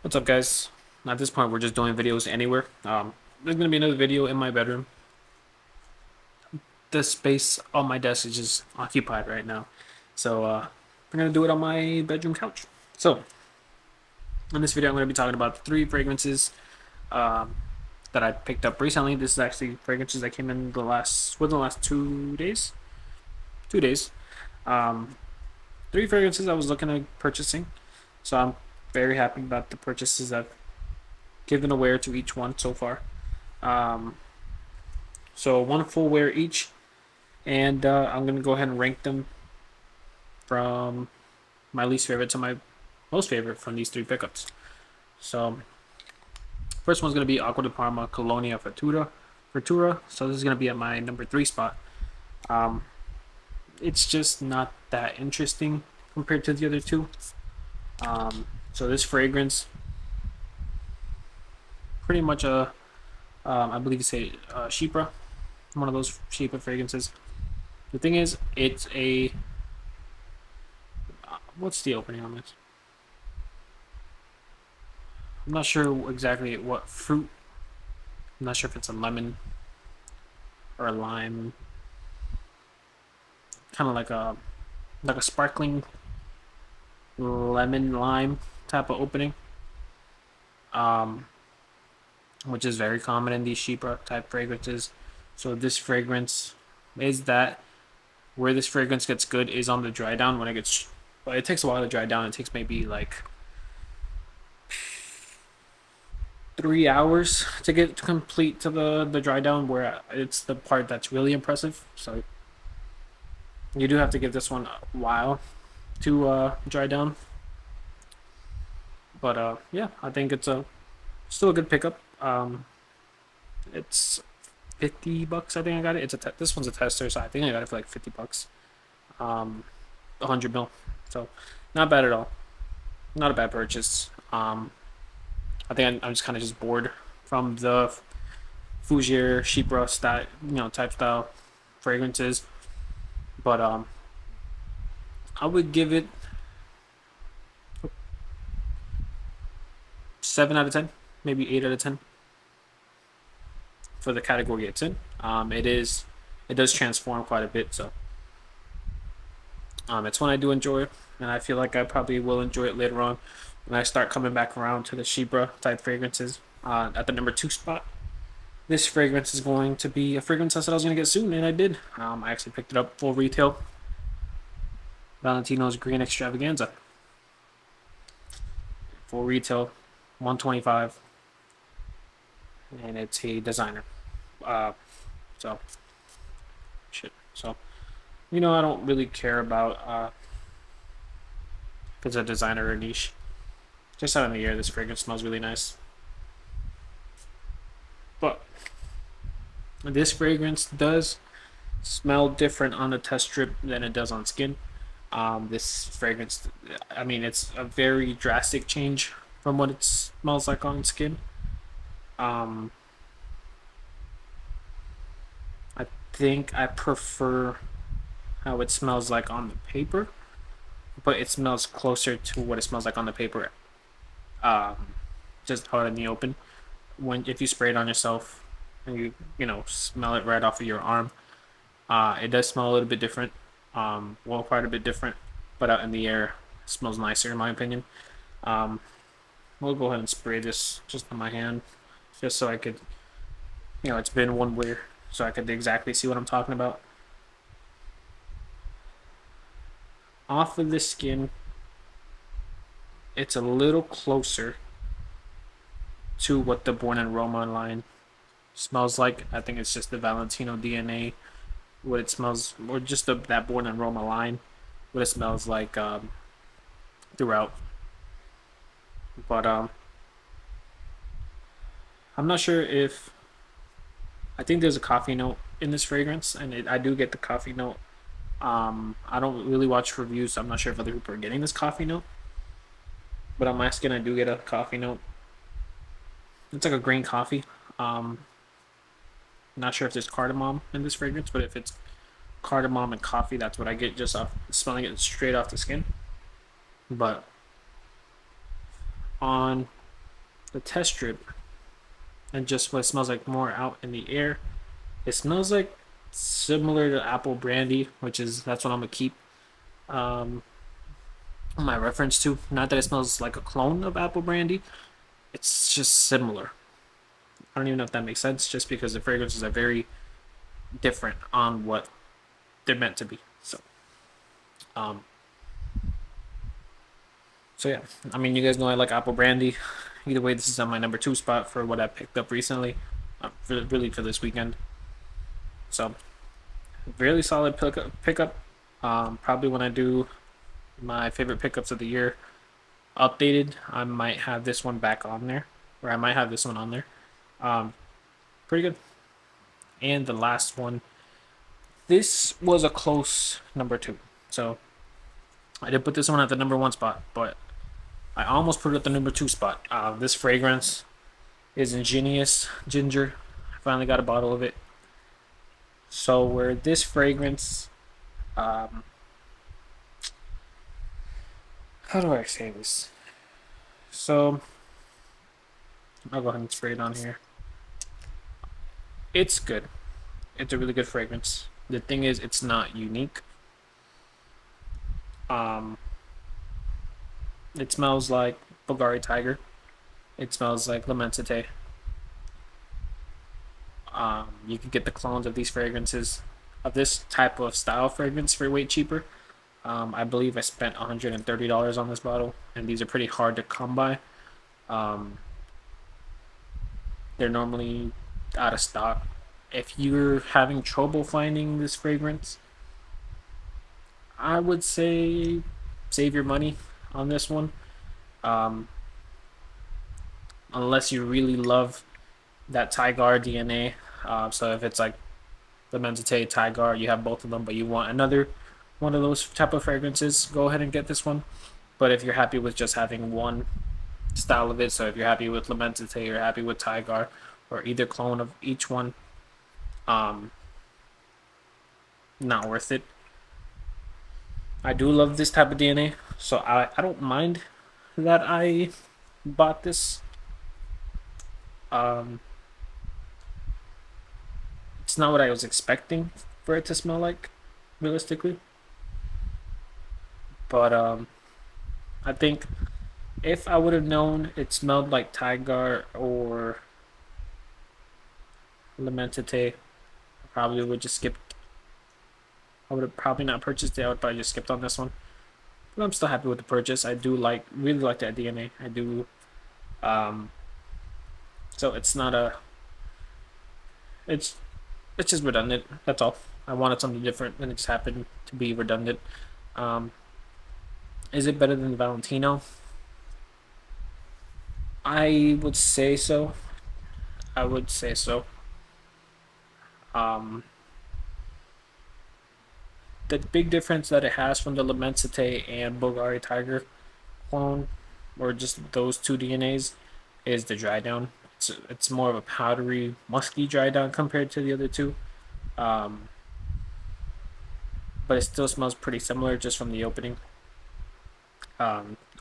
What's up, guys? At this point, we're just doing videos anywhere. There's gonna be another video in my bedroom. The space on my desk is just occupied right now, so we're gonna do it on my bedroom couch. So, in this video, I'm gonna be talking about the three fragrances um, that I picked up recently. This is actually fragrances that came in within the last 2 days. 2 days. Um, Three fragrances I was looking at purchasing, so I'm very happy about the purchases I've given away to each one so far. Um, so one full wear each, and I'm gonna go ahead and rank them from my least favorite to my most favorite from these three pickups. So first one's gonna be Aqua de Parma Colonia Futura. Futura. So this is gonna be at my number 3 spot. Um, it's just not that interesting compared to the other two. So this fragrance, pretty much I believe it's a Shipra, one of those Shipra fragrances. The thing is, it's a what's the opening on this? I'm not sure exactly what fruit. I'm not sure if it's a lemon or a lime. Kind of like a sparkling lemon lime type of opening. Um, which is very common in these Shipra type fragrances. So this fragrance is that where this fragrance gets good is on the dry down when it gets. But it takes a while to dry down. It takes maybe like 3 hours to get complete to the dry down, where it's the part that's really impressive. So you do have to give this one a while to dry down. But yeah, I think it's a still a good pickup. It's $50. I think I got it. This one's a tester, so I think I got it for like $50. 100 mil. So not bad at all. Not a bad purchase. I think I'm just kind of just bored from the Fougere Shipra style, type style fragrances. But I would give it 7 out of 10, maybe 8 out of 10 for the category it's in. It does transform quite a bit, so it's one I do enjoy, and I feel like I probably will enjoy it later on when I start coming back around to the Shipra type fragrances. At the number 2 spot, this fragrance is going to be a fragrance I said I was going to get soon, and I did. I actually picked it up full retail. Valentino's Green Extravaganza. Full retail, 125, and it's a designer. Uh, so shit. So I don't really care about if it's a designer or niche. Just out in the air, this fragrance smells really nice. But this fragrance does smell different on the test strip than it does on skin. This fragrance, I mean, it's a very drastic change from what it smells like on skin. Um, I think I prefer how it smells like on the paper, but it smells closer to what it smells like on the paper, um, just out in the open. When if you spray it on yourself and you smell it right off of your arm, it does smell a little bit different. Well, quite a bit different, but out in the air, it smells nicer in my opinion. Um, we'll go ahead and spray this just on my hand, just so I could, it's been one wear, so I could exactly see what I'm talking about. Off of the skin, it's a little closer to what the Born and Roma line smells like. I think it's just the Valentino DNA, what it smells, or just that Born and Roma line, what it smells like throughout. But I'm not sure if I think there's a coffee note in this fragrance, and I do get the coffee note. I don't really watch reviews, so I'm not sure if other people are getting this coffee note. But on my skin, I do get a coffee note. It's like a green coffee. Um, Not sure if there's cardamom in this fragrance, but if it's cardamom and coffee, that's what I get just off smelling it straight off the skin. But on the test strip and just what it smells like more out in the air, it smells like similar to apple brandy, which is that's what I'm gonna keep um, my reference to. Not that it smells like a clone of apple brandy, it's just similar. I don't even know if that makes sense, just because the fragrances are very different on what they're meant to be. Um, so yeah, I mean, you guys know I like apple brandy. Either way, this is on my number two spot for what I picked up recently, really for this weekend. So really solid pickup. Probably when I do my favorite pickups of the year updated, I might have this one back on there, or I might have this one on there. Um, Pretty good. And the last one, this was a close number two. So I did put this one at the number one spot, but I almost put it at the number two spot. This fragrance is Ingenious Ginger. I finally got a bottle of it. So where this fragrance, um, how do I say this? So I'll go ahead and spray it on here. It's good. It's a really good fragrance. The thing is, it's not unique. Um, it smells like Bulgari Tiger. It smells like Lamensite. You can get the clones of these fragrances, of this type of style fragrance for way cheaper. I believe I spent $130 on this bottle, and these are pretty hard to come by. Um, they're normally out of stock. If you're having trouble finding this fragrance, I would say save your money on this one. Um, Unless you really love that Tigar DNA. So if it's like the Menzite Tigar, you have both of them, but you want another one of those type of fragrances, go ahead and get this one. But if you're happy with just having one style of it, so if you're happy with Lamensite, you're happy with Tigar, or either clone of each one, um, not worth it. I do love this type of DNA, so I don't mind that I bought this. Um, it's not what I was expecting for it to smell like, realistically. But I think if I would have known it smelled like Tigar or Lamensite, I probably would just skip. I would have probably not purchased it. I would probably just skipped on this one. But I'm still happy with the purchase. I do really like that DNA. I do. Um, so it's not a. It's it's just redundant. That's all. I wanted something different, and it just happened to be redundant. Um, is it better than Valentino? I would say so. I would say so. Um, the big difference that it has from the Lamensite and Bulgari Tiger clone, or just those two DNAs, is the dry down. It's more of a powdery, musky dry down compared to the other two. Um, but it still smells pretty similar just from the opening.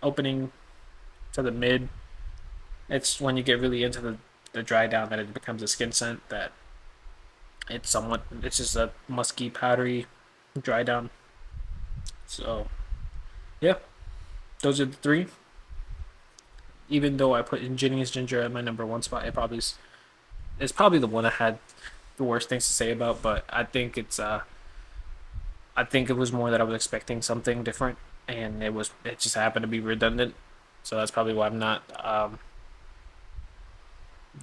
Opening to the mid, it's when you get really into the dry down that it becomes a skin scent that it's just a musky, powdery dry down. So yeah, those are the three. Even though I put Ingenious Ginger at my number one spot, it's probably the one I had the worst things to say about. But I think it was more that I was expecting something different, and it just happened to be redundant. So that's probably why I'm not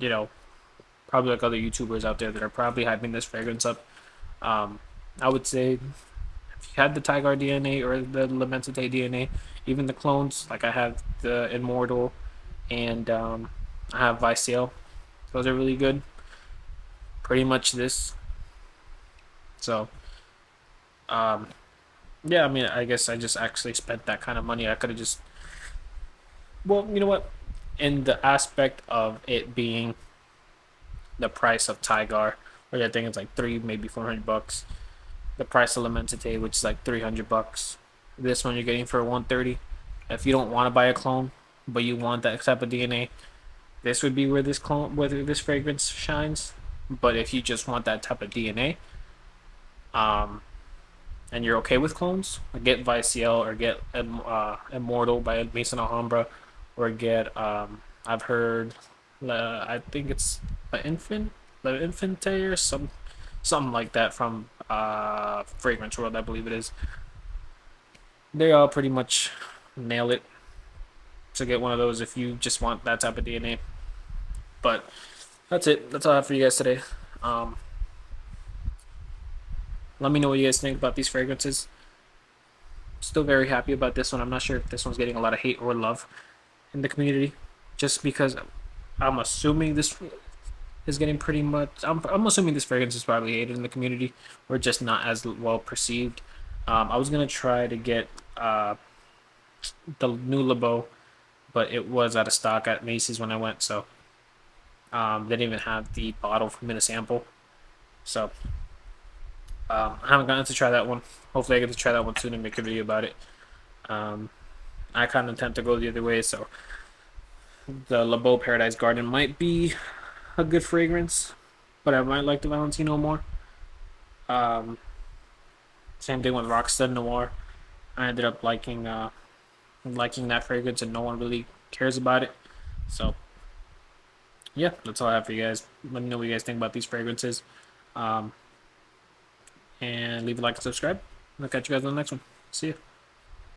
you know probably like other YouTubers out there that are probably hyping this fragrance up. Um, I would say if you had the Tiger DNA or the Lamensite DNA, even the clones, like I have the Immortal and I have Vicel. Those are really good. Pretty much this. So, um, yeah, I mean, I guess I just actually spent that kind of money. I could have just, well, you know what? In the aspect of it being the price of Tigar, which I think it's like maybe $400. The price of Lamensite, which is like $300. This one you're getting for 130. If you don't want to buy a clone, but you want that type of DNA, this would be where this fragrance shines. But if you just want that type of DNA, um, and you're okay with clones, get Viceal or get Immortal by Mason Alhambra, or get I've heard, I think it's La Infante or something like that from Fragrance World, I believe it is. They all pretty much nail it. So get one of those if you just want that type of DNA. But that's it. That's all I have for you guys today. Um, Let me know what you guys think about these fragrances. Still very happy about this one. I'm not sure if this one's getting a lot of hate or love in the community, just because I'm assuming this is getting pretty much. I'm assuming this fragrance is probably hated in the community, or just not as well perceived. I was gonna try to get the new LeBeau, but it was out of stock at Macy's when I went, so they didn't even have the bottle for me to sample. So I haven't gotten to try that one. Hopefully, I get to try that one soon and make a video about it. Um, I kind of tend to go the other way, so the LeBeau Paradise Garden might be a good fragrance, but I might like the Valentino more. Um, Same thing with Rockstud Noir. I ended up liking that fragrance, and no one really cares about it. So yeah, that's all I have for you guys. Let me know what you guys think about these fragrances, um, and leave a like and subscribe. I'll catch you guys on the next one. See ya.